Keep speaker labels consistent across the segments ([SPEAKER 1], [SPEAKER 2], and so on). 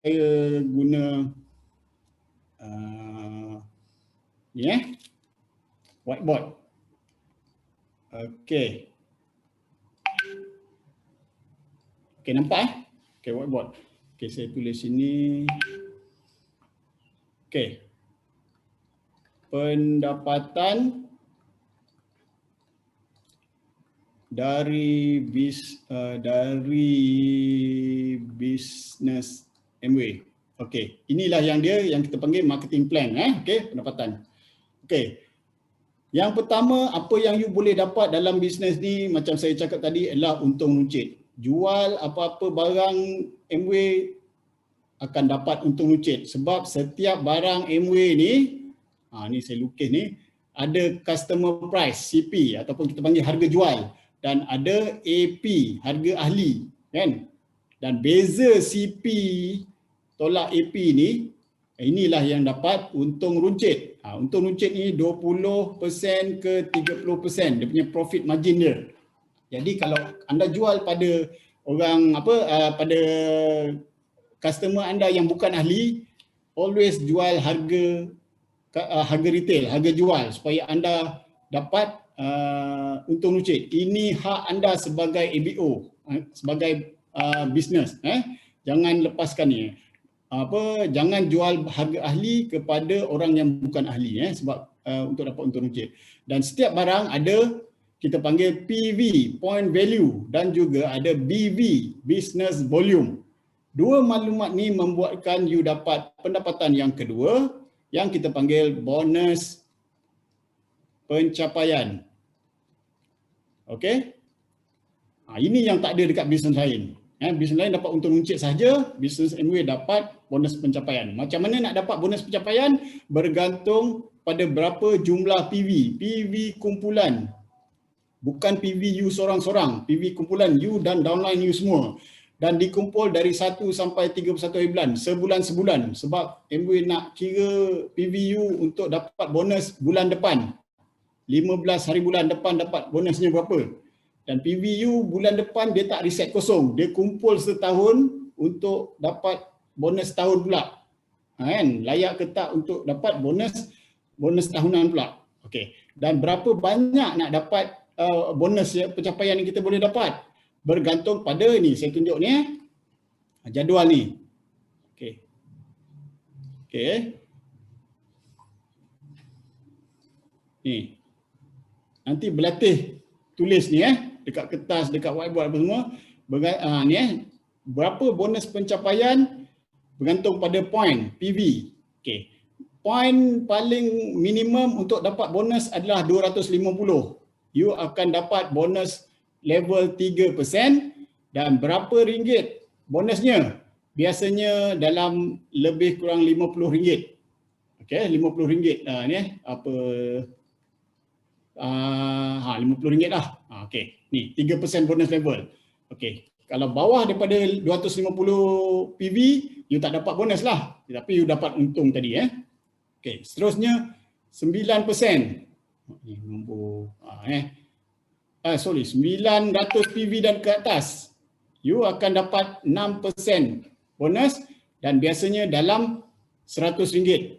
[SPEAKER 1] saya guna ni whiteboard. Okey. Okey, nampak Okey, whiteboard. Okey, saya tulis sini. Okey. Pendapatan dari bisnes Amway. Okey, inilah yang kita panggil marketing plan okey, pendapatan. Okey. Yang pertama, apa yang you boleh dapat dalam bisnes ni, macam saya cakap tadi, adalah untung runcit. Jual apa-apa barang Amway akan dapat untung runcit, sebab setiap barang Amway ni ni saya lukis ni, ada customer price CP ataupun kita panggil harga jual, dan ada AP harga ahli kan. Dan beza CP tolak AP ni, inilah yang dapat untung runcit. Untung runcit ni 20% ke 30% dia punya profit margin dia. Jadi kalau anda jual pada orang pada customer anda yang bukan ahli, always jual harga retail, harga jual, supaya anda dapat untung runcit. Ini hak anda sebagai ABO, sebagai bisnes. Jangan lepaskan ni. Jangan jual harga ahli kepada orang yang bukan ahli sebab untuk dapat untung runcit. Dan setiap barang ada kita panggil PV, point value, dan juga ada BV, business volume. Dua maklumat ni membuatkan you dapat pendapatan yang kedua yang kita panggil bonus pencapaian. Okey? Ini yang tak ada dekat bisnes lain. Bisnes lain dapat untung runcit saja, bisnes Amway dapat bonus pencapaian. Macam mana nak dapat bonus pencapaian? Bergantung pada berapa jumlah PV. PV kumpulan. Bukan PV you seorang-seorang, PV kumpulan you dan downline you semua. Dan dikumpul dari 1 sampai 31 hari bulan, sebulan-sebulan. Sebab Amway nak kira PV you untuk dapat bonus bulan depan. 15 hari bulan depan dapat bonusnya berapa. Dan PVU bulan depan dia tak reset kosong. Dia kumpul setahun untuk dapat bonus tahun pula. Kan? Layak ke tak untuk dapat bonus tahunan pula. Okey. Dan berapa banyak nak dapat bonus pencapaian yang kita boleh dapat? Bergantung pada ni. Saya tunjuk ni jadual ni. Okey. Okey. Ni. Nanti berlatih tulis ni dekat kertas, dekat whiteboard apa semua. Berapa bonus pencapaian bergantung pada point PV. Okey. Point paling minimum untuk dapat bonus adalah 250. You akan dapat bonus level 3% dan berapa ringgit bonusnya? Biasanya dalam lebih kurang RM50. Okey, RM50 ni apa RM50 lah. Okey. Ni 3% bonus level. Okey. Kalau bawah daripada 250 PV, you tak dapat bonus lah. Tapi you dapat untung tadi Okey. Seterusnya 9%. Ni nombor 900 PV dan ke atas. You akan dapat 6% bonus dan biasanya dalam RM100.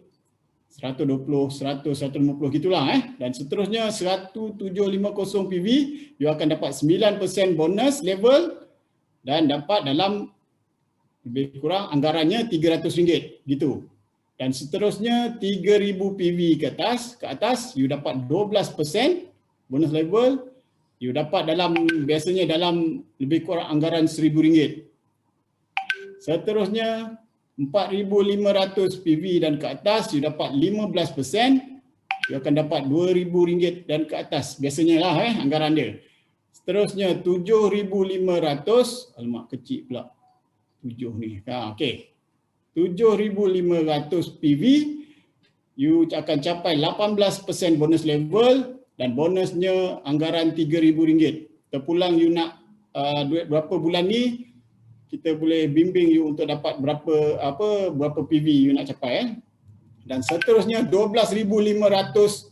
[SPEAKER 1] 120, 100, 150 gitulah Dan seterusnya 1750 PV, you akan dapat 9% bonus level dan dapat dalam lebih kurang anggarannya RM300 gitu. Dan seterusnya 3000 PV ke atas you dapat 12% bonus level, you dapat biasanya dalam lebih kurang anggaran RM1000. Seterusnya 4,500 PV dan ke atas, you dapat 15%, you akan dapat RM2,000 dan ke atas. Biasanya lah anggaran dia. Seterusnya 7,500, alamak kecil pula. 7 ni. Okey. 7,500 PV, you akan capai 18% bonus level dan bonusnya anggaran RM3,000. Terpulang you nak duit berapa bulan ni, kita boleh bimbing you untuk dapat berapa PV you nak capai Dan seterusnya 12,500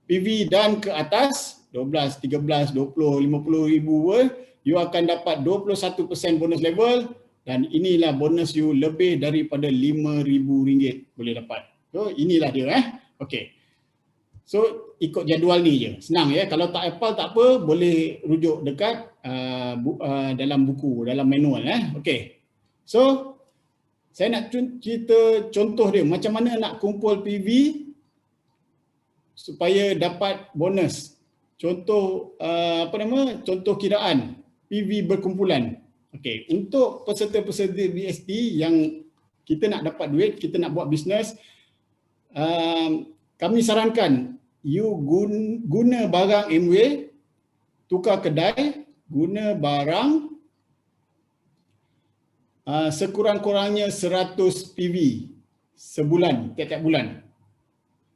[SPEAKER 1] PV dan ke atas, 12, 13, 20, 50,000 you akan dapat 21% bonus level Dan inilah bonus you lebih daripada RM5,000 boleh dapat. So inilah dia Okey. So ikut jadual ni je. Senang ya. Kalau tak hafal tak apa, boleh rujuk dekat dalam buku, dalam manual Okey. So saya nak cerita contoh dia macam mana nak kumpul PV supaya dapat bonus. Contoh contoh kiraan PV berkumpulan. Okey, untuk peserta-peserta BST yang kita nak dapat duit, kita nak buat bisnes, kami sarankan you guna barang Amway, tukar kedai, guna barang sekurang-kurangnya 100 PV sebulan, tiap-tiap bulan.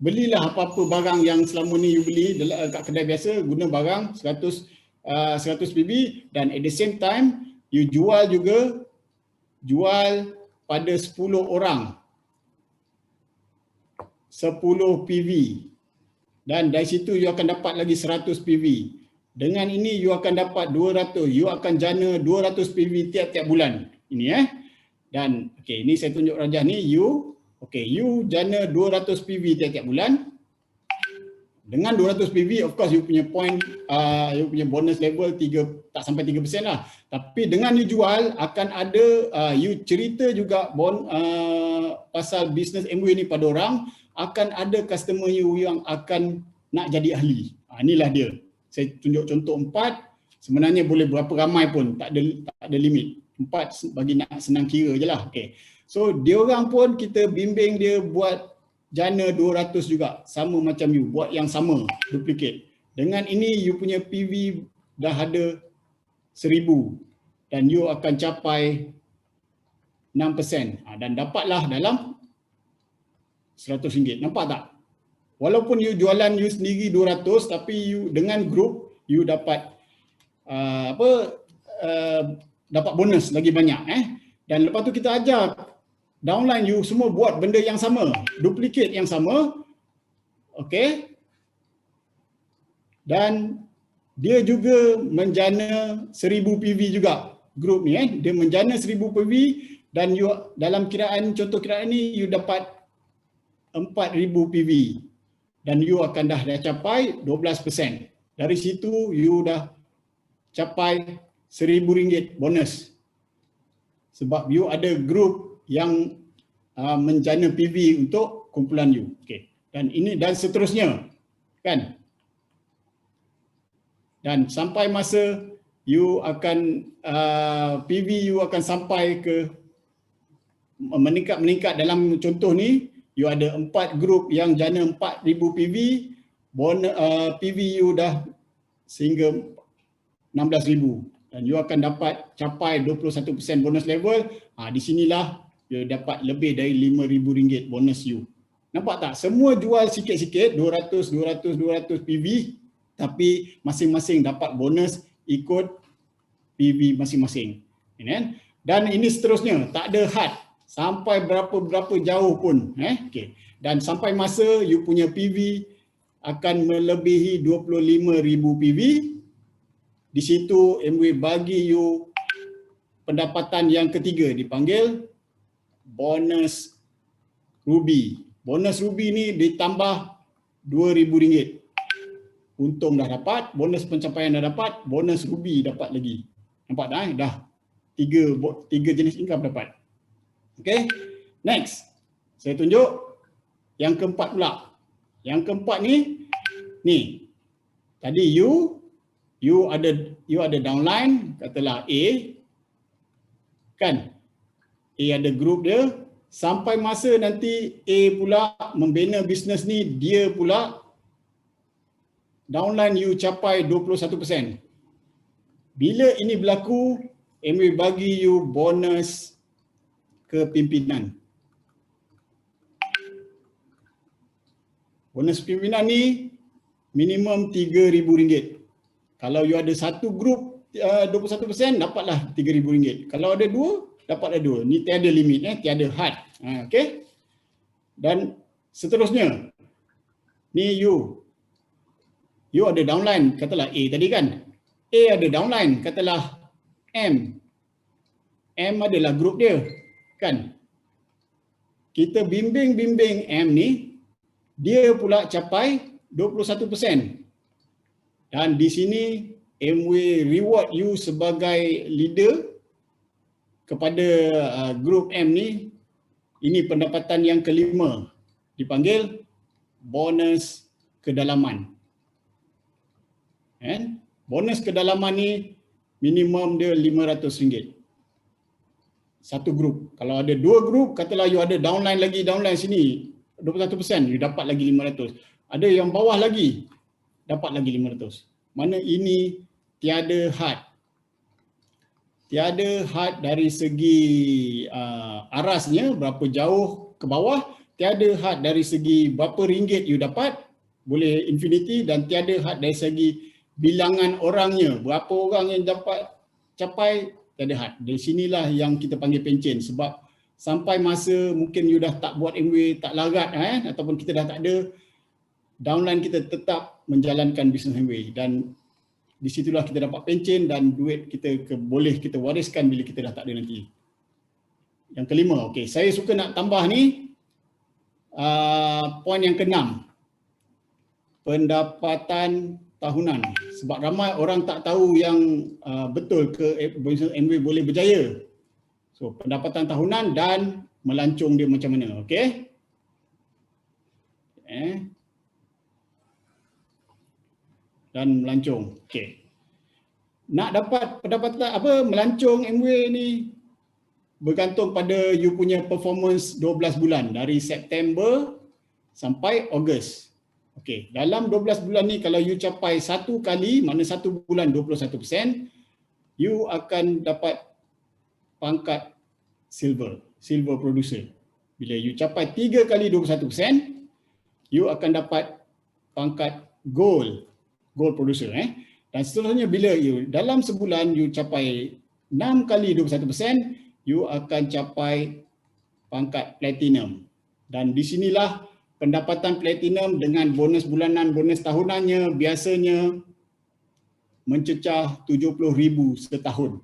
[SPEAKER 1] Belilah apa-apa barang yang selama ni you beli kat kedai biasa, guna barang 100 PV, dan at the same time you jual pada 10 orang 10 PV, dan dari situ you akan dapat lagi 100 PV. Dengan ini you akan dapat 200, you akan jana 200 PV tiap-tiap bulan. Ini dan okey, ini saya tunjuk rajah ni you jana 200 PV tiap-tiap bulan. Dengan 200 PV, of course you punya point, you punya bonus level tak sampai 3% lah. Tapi dengan you jual, akan ada, you cerita juga pasal bisnes Amway ni pada orang, akan ada customer you yang akan nak jadi ahli. Inilah dia. Saya tunjuk contoh 4, sebenarnya boleh berapa ramai pun, tak ada limit. 4 bagi nak senang kira je lah. Okay. So diorang pun kita bimbing dia buat jana 200 juga, sama macam you, buat yang sama, duplicate. Dengan ini you punya PV dah ada 1000 dan you akan capai 6%, dan dapatlah dalam RM100. Nampak tak? Walaupun you jualan you sendiri 200, tapi you dengan group you dapat dapat bonus lagi banyak Dan lepas tu kita ajar downline you semua buat benda yang sama, duplicate yang sama. Okey. Dan dia juga menjana 1000 PV juga. Group ni dia menjana 1000 PV, dan you dalam kiraan, contoh kiraan ni you dapat 4000 PV. Dan you akan dah capai 12%. Dari situ you dah capai RM1000 bonus. Sebab you ada group yang menjana PV untuk kumpulan you. Okey. Dan ini dan seterusnya. Kan? Dan sampai masa you akan PV you akan sampai ke meningkat dalam contoh ni, you ada 4 group yang jana 4000 PV, PV you dah sehingga 16000, dan you akan dapat capai 21% bonus level. Di sinilah you dapat lebih dari RM5,000 bonus you. Nampak tak? Semua jual sikit-sikit, 200 PV, tapi masing-masing dapat bonus ikut PV masing-masing. Dan ini seterusnya, tak ada had. Sampai berapa jauh pun. Okay. Dan sampai masa you punya PV akan melebihi 25,000 PV. Di situ Amway bagi you pendapatan yang ketiga, dipanggil bonus Ruby. Bonus Ruby ni ditambah RM2,000. Untung dah dapat, bonus pencapaian dah dapat, bonus Ruby dapat lagi. Nampak tak? Dah tiga jenis income dapat. Okay, next. Saya tunjuk yang keempat pula. Yang keempat ni, tadi you ada downline, katalah A, kan? A ada group dia, sampai masa nanti A pula membina bisnes ni, dia pula downline you capai 21%. Bila ini berlaku, Amway bagi you bonus kepimpinan. Bonus pimpinan ni minimum RM3,000. Kalau you ada satu group 21%, dapatlah RM3,000. Kalau ada dua, dapatlah dua. Ni tiada limit, tiada had. Okay. Dan seterusnya, ni you ada downline, katalah A tadi kan. A ada downline, katalah M. M adalah grup dia. Kan? Kita bimbing M ni, dia pula capai 21%. Dan di sini Amway reward you sebagai leader kepada grup M ni. Ini pendapatan yang kelima, dipanggil bonus kedalaman. Bonus kedalaman ni minimum dia RM500. Satu grup. Kalau ada dua grup, katalah you ada downline sini 21%, you dapat lagi 500. Ada yang bawah lagi, dapat lagi 500. Mana ini tiada had. Tiada had dari segi arasnya, berapa jauh ke bawah. Tiada had dari segi berapa ringgit you dapat, boleh infinity. Dan tiada had dari segi bilangan orangnya, berapa orang yang dapat capai, tiada had. Dari sinilah yang kita panggil pencen. Sebab sampai masa mungkin you dah tak buat Amway, tak larat ataupun kita dah tak ada, downline kita tetap menjalankan bisnes Amway. Dan di situlah kita dapat pencen dan duit kita boleh kita wariskan bila kita dah tak ada nanti. Yang kelima, okey, saya suka nak tambah ni poin yang keenam. Pendapatan tahunan. Sebab ramai orang tak tahu yang betul ke bisnes Amway boleh berjaya. So, pendapatan tahunan dan melancong dia macam mana, okey? Dan melancong. Okey. Nak dapat pendapatan melancong Amway ni bergantung pada you punya performance 12 bulan dari September sampai Ogos. Okey, dalam 12 bulan ni kalau you capai satu kali, mana satu bulan 21%, you akan dapat pangkat silver producer. Bila you capai 3 kali 21%, you akan dapat pangkat gold producer. Dan seterusnya bila you dalam sebulan you capai 6 kali 21%, you akan capai pangkat platinum. Dan di sinilah pendapatan platinum dengan bonus bulanan, bonus tahunannya biasanya mencecah 70,000 setahun.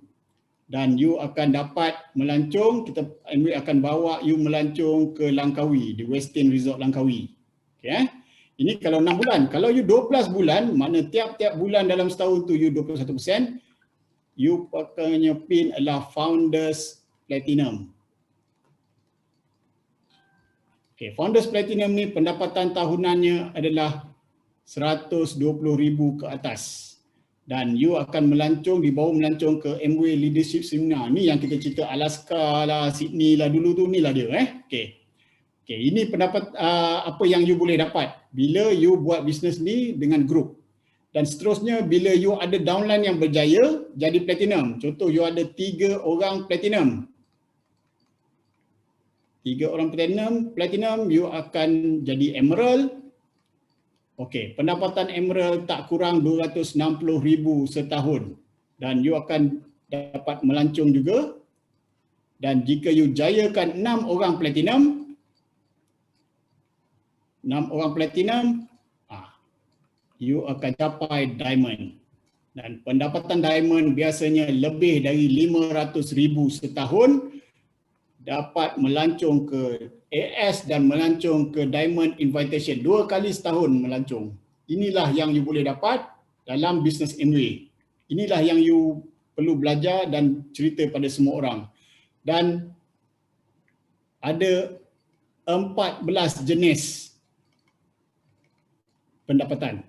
[SPEAKER 1] Dan you akan dapat melancong, Amway akan bawa you melancong ke Langkawi, di Westin Resort Langkawi. Okay, Ini kalau 6 bulan. Kalau you 12 bulan, mana tiap-tiap bulan dalam setahun tu you 21%, you pakainya pin adalah Founders Platinum. Okay, Founders Platinum ni pendapatan tahunannya adalah 120,000 ke atas. Dan you akan melancong, dibawa melancong ke Amway Leadership Seminar. Ni yang kita cerita Alaska lah, Sydney lah dulu tu, ni lah dia. Okay, ini pendapat apa yang you boleh dapat bila you buat bisnes ni dengan grup. Dan seterusnya bila you ada downline yang berjaya jadi platinum. Contoh you ada 3 orang platinum. 3 orang platinum, you akan jadi emerald. Okey, pendapatan emerald tak kurang 260,000 setahun. Dan you akan dapat melancong juga. Dan jika you jayakan 6 orang platinum, you akan capai diamond. Dan pendapatan diamond biasanya lebih dari 500,000 setahun, dapat melancong ke AS dan melancong ke Diamond Invitation. 2 kali setahun melancong. Inilah yang you boleh dapat dalam bisnes Amway. Inilah yang you perlu belajar dan cerita pada semua orang. Dan ada 14 jenis pendapatan.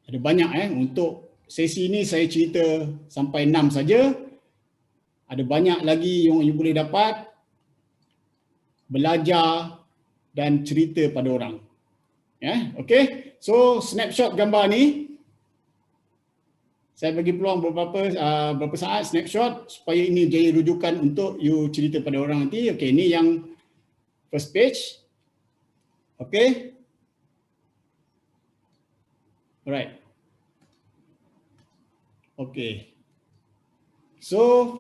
[SPEAKER 1] Ada banyak untuk sesi ini saya cerita sampai 6 saja. Ada banyak lagi yang you boleh dapat, belajar dan cerita pada orang. Okey. So snapshot gambar ni saya bagi peluang beberapa saat snapshot supaya ini jadi rujukan untuk you cerita pada orang nanti. Okey, ini yang first page. Okey. Alright. Okay. So